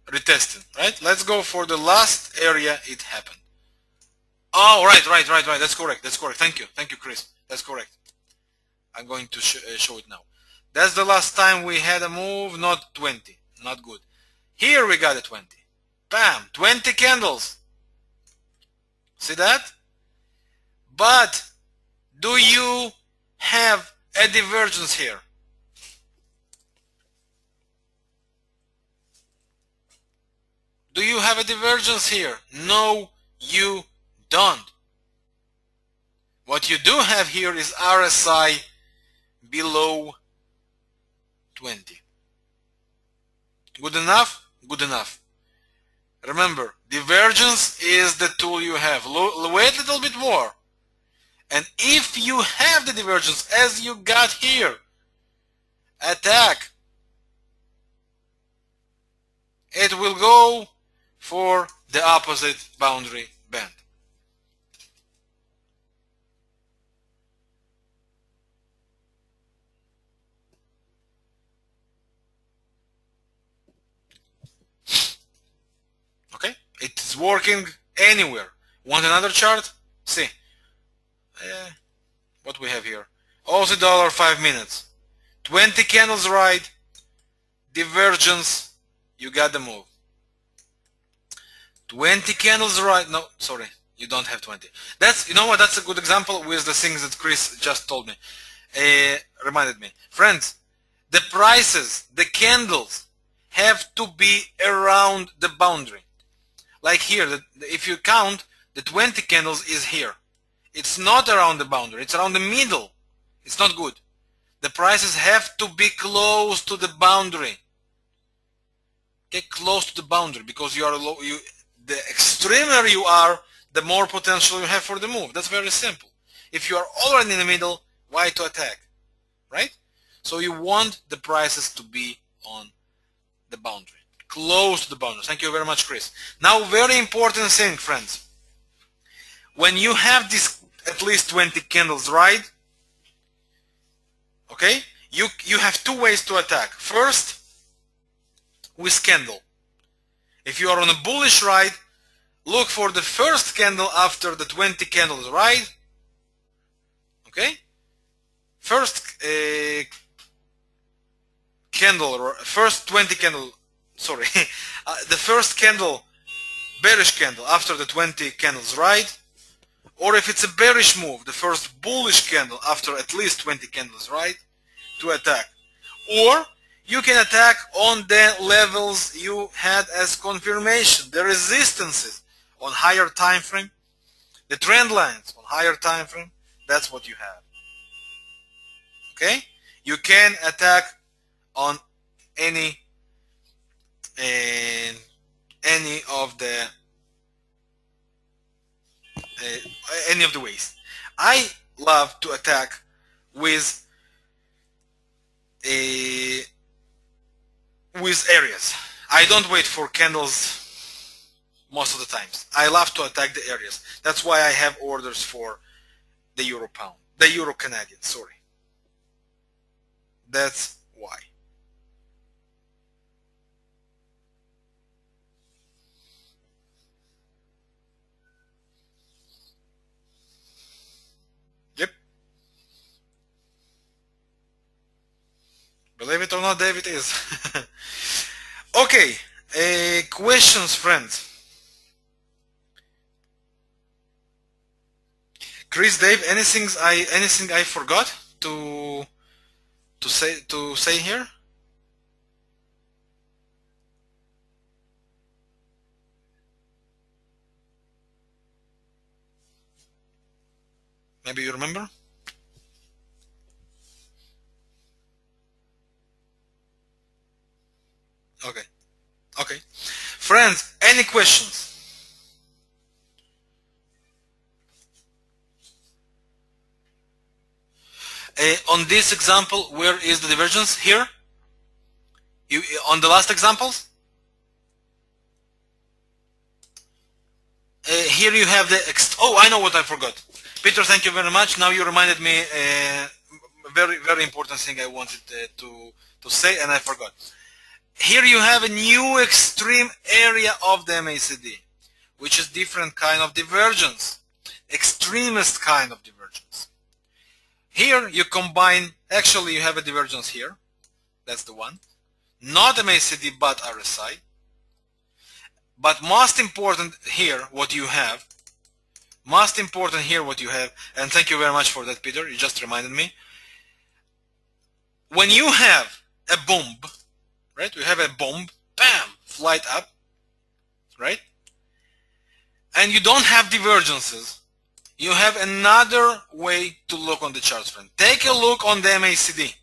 Retest it, right? Let's go for the last area it happened. Oh, right. That's correct. Thank you, Chris. That's correct. I'm going to show it now. That's the last time we had a move, not 20. Not good. Here we got a 20. Bam! 20 candles. See that? But do you have a divergence here? Do you have a divergence here? No, you don't. What you do have here is RSI below 20. Good enough? Good enough. Remember, divergence is the tool you have. Wait a little bit more. And if you have the divergence as you got here, attack. It will go for the opposite boundary band. Okay? It's working anywhere. Want another chart? See. What we have here. Aussie dollar 5 minutes. 20 candles right. Divergence. You got the move. 20 candles right. No, sorry. You don't have 20. That's, you know what? That's a good example with the things that Chris just told me. Reminded me. Friends, the prices, the candles have to be around the boundary. Like here, if you count, the 20 candles is here. It's not around the boundary. It's around the middle. It's not good. The prices have to be close to the boundary. Okay, close to the boundary, because you are low. The extremer you are, the more potential you have for the move. That's very simple. If you are already in the middle, why to attack, right? So you want the prices to be on the boundary, close to the boundary. Thank you very much, Chris. Now, very important thing, friends. When you have this at least 20 candles right, okay, you have two ways to attack. First, with candle. If you are on a bullish ride, look for the first candle after the 20 candles right. Okay, first candle, or first 20 candle, sorry, the first candle, bearish candle after the 20 candles right. Or if it's a bearish move, the first bullish candle after at least 20 candles right, to attack. Or you can attack on the levels you had as confirmation, the resistances on higher time frame, the trend lines on higher time frame. That's what you have. Okay? You can attack on any of the ways. I love to attack with areas. I don't wait for candles most of the times. I love to attack the areas. That's why I have orders for the Euro pound, the Euro Canadian, sorry. That's why. Yep. Believe it or not, David is. Okay. Questions, friends. Chris, Dave, anything I forgot? to say here? Maybe you remember? Okay. Okay. Friends, any questions? On this example, where is the divergence? Here? On the last examples? Here you have the oh, I know what I forgot. Peter, thank you very much. Now you reminded me very, very important thing I wanted to say, and I forgot. Here you have a new extreme area of the MACD, which is different kind of divergence, extremist kind of divergence. Here you combine, actually you have a divergence here, that's the one, not MACD but RSI. But most important here what you have, and thank you very much for that, Peter, you just reminded me. When you have a bomb, right, we have a bomb, bam, flight up, right, and you don't have divergences, you have another way to look on the charts, friend. Take a look on the MACD.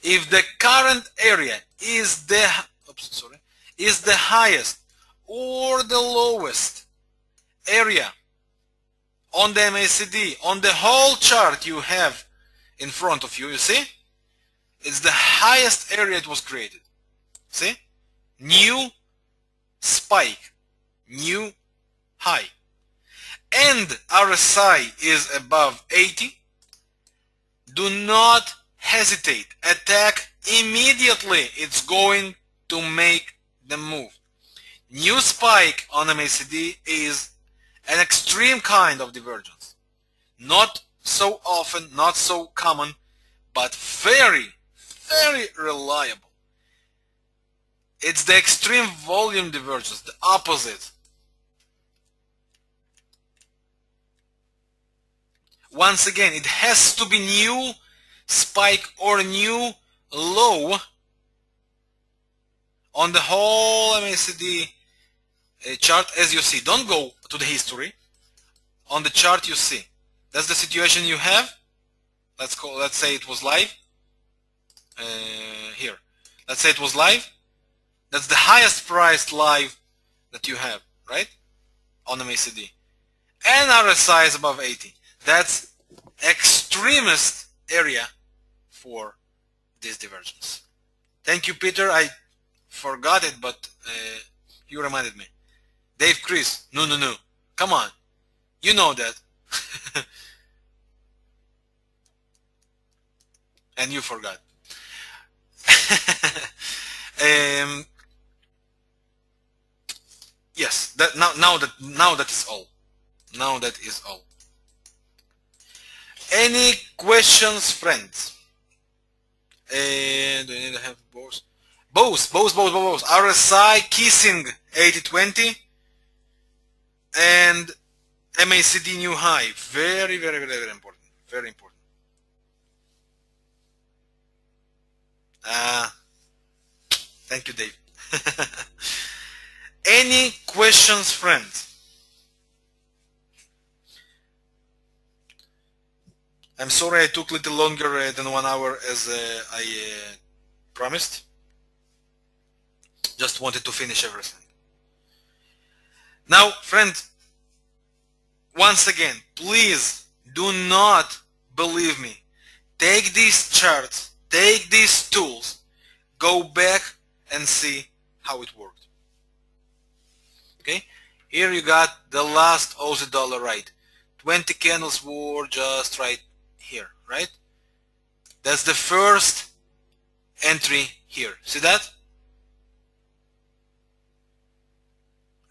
If the current area is the highest or the lowest area on the MACD, on the whole chart you have in front of you, you see? It's the highest area it was created. See? New spike, new high. And RSI is above 80. Do not hesitate. Attack immediately. It's going to make the move. New spike on MACD is an extreme kind of divergence. Not so often, not so common, but very, very reliable. It's the extreme volume divergence, the opposite. Once again, it has to be new spike or new low on the whole MACD chart as you see. Don't go to the history. On the chart you see. That's the situation you have. Let's say it was live. Here. Let's say it was live. That's the highest priced live that you have, right? On the MACD. And RSI is above 80. That's extremist area for this divergence. Thank you, Peter. I forgot it, but you reminded me. Dave, Chris, no. Come on. You know that. And you forgot. Yes, now that is all. Now that is all. Any questions, friends? Do you need to have both? Both. RSI kissing 80-20 and MACD new high. Very, very, very, very important. Very important. Thank you, Dave. Any questions, friends? I'm sorry I took a little longer than 1 hour as I promised. Just wanted to finish everything. Now, friends, once again, please do not believe me. Take these charts, take these tools, go back and see how it worked. Okay? Here you got the last Aussie dollar, right? 20 candles were just right here, right? That's the first entry here. See that?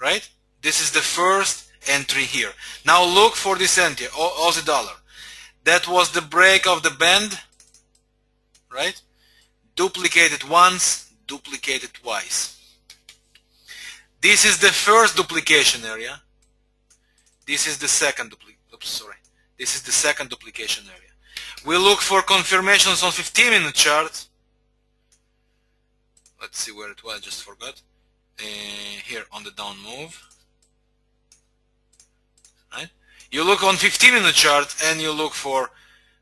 Right? This is the first entry here. Now look for this entry, Aussie dollar. That was the break of the band, right? Duplicated once, duplicated twice. This is the first duplication area. This is the second duplication area. We look for confirmations on 15-minute chart. Let's see where it was, I just forgot. Here on the down move. Right? You look on 15-minute chart and you look for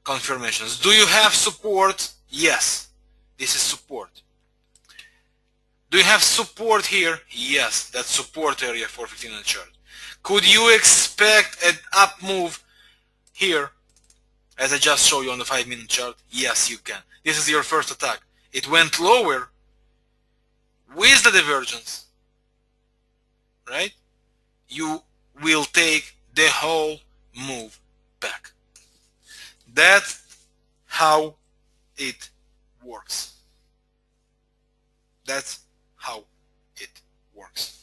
confirmations. Do you have support? Yes. This is support. Do you have support here? Yes. That's support area for 15-minute chart. Could you expect an up move here, as I just showed you on the 5-minute chart? Yes, you can. This is your first attack. It went lower with the divergence, right? You will take the whole move back. That's how it works. That's how it works.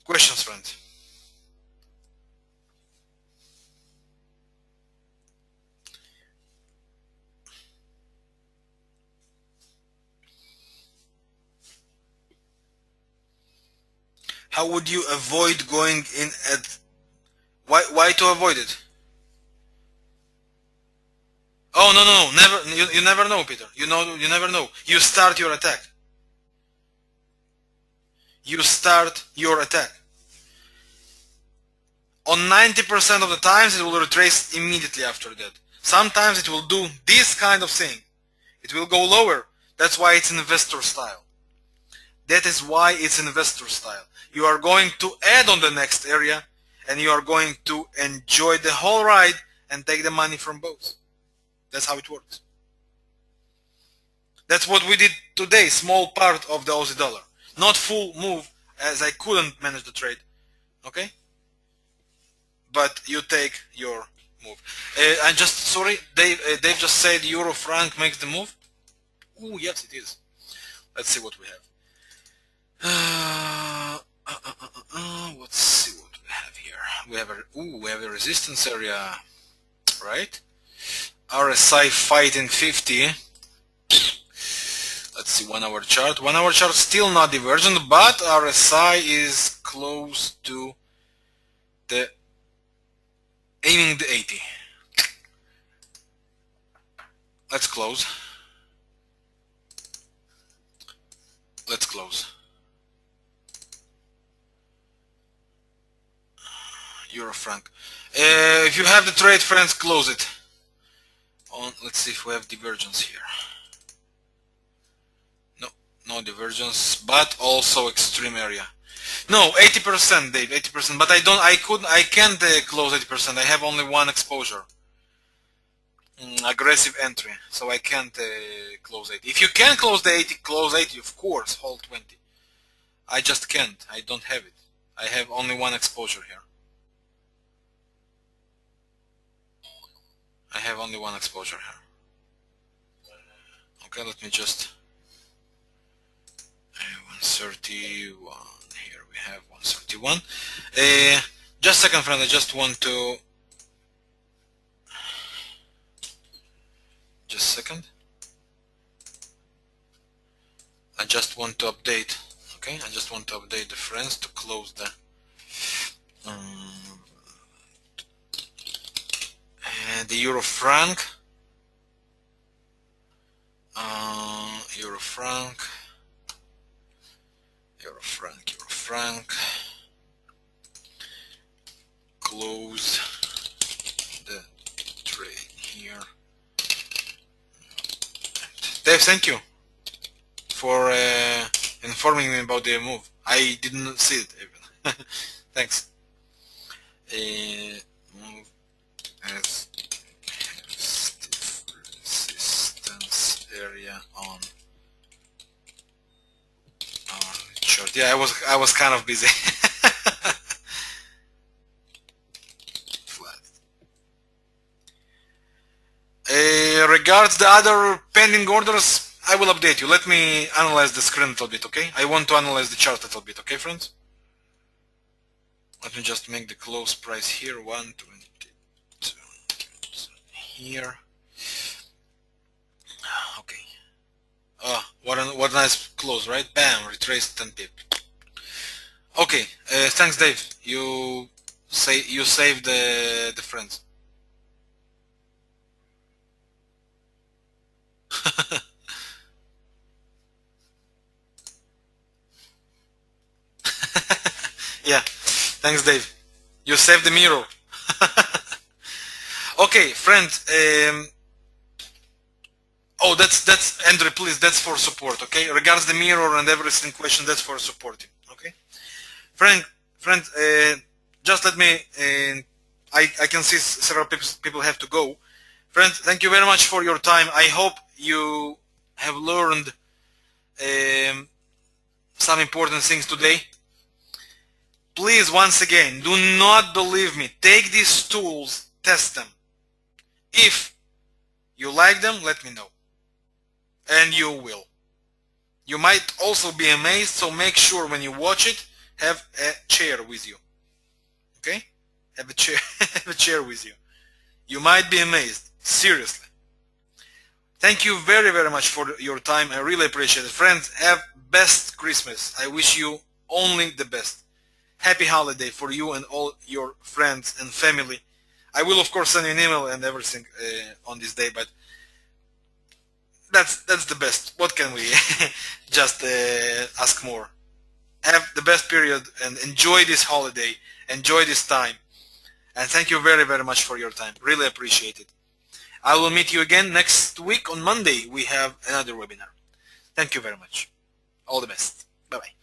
Questions, friends? How would you avoid going in at... Why to avoid it? Oh, no, never. You never know, Peter. You never know. You start your attack. You start your attack. On 90% of the times, it will retrace immediately after that. Sometimes it will do this kind of thing. It will go lower. That's why it's investor style. That is why it's investor style. You are going to add on the next area, and you are going to enjoy the whole ride and take the money from both. That's how it works. That's what we did today, small part of the Aussie dollar. Not full move, as I couldn't manage the trade. Okay? But you take your move. I'm just sorry, Dave just said Euro franc makes the move. Oh, yes, it is. Let's see what we have. Let's see what we have here. We have a resistance area, right? RSI fighting 50. Let's see 1 hour chart. 1 hour chart still not divergent, but RSI is close to the aiming the 80. Let's close. Let's close. Euro franc. If you have the trade, friends, close it. Let's see if we have divergence here. No divergence, but also extreme area. No, 80%, Dave, 80%. But I can't close 80%. I have only one exposure. Aggressive entry, so I can't close 80. If you can close the 80, close 80, of course, hold 20. I just can't. I don't have it. I have only one exposure here. I have only one exposure here. Okay, let me just... 131. Here we have 131. Just a second, friend. I just want to... Just a second. I just want to update. Okay, I just want to update the friends to close the... the Euro franc. Euro franc. Close the trade here. Dave, thank you for informing me about the move. I didn't see it even. Thanks. Move as resistance area on our chart. Yeah, I was kind of busy. Flat. Regards the other pending orders, I will update you. Let me analyze the screen a little bit, okay? I want to analyze the chart a little bit, okay, friends? Let me just make the close price here, 122 here. Okay. Oh, what a nice close, right? Bam, retraced 10 pip. Okay, thanks, Dave. You say you save the friends. Yeah, thanks, Dave. You saved the mirror. Okay, friend. Oh, that's Andrew. Please, that's for support. Okay, regards the mirror and everything question. That's for supporting. Okay, friend. Just let me. I can see several people have to go. Friend, thank you very much for your time. I hope you have learned some important things today. Please, once again, do not believe me. Take these tools, test them. If you like them, let me know. And you will. You might also be amazed, so make sure when you watch it, have a chair with you. Okay? Have a chair, have a chair with you. You might be amazed. Seriously. Thank you very, very much for your time. I really appreciate it. Friends, have best Christmas. I wish you only the best. Happy holiday for you and all your friends and family. I will, of course, send you an email and everything on this day, but that's the best. What can we just ask more? Have the best period and enjoy this holiday. Enjoy this time. And thank you very, very much for your time. Really appreciate it. I will meet you again next week on Monday. We have another webinar. Thank you very much. All the best. Bye-bye.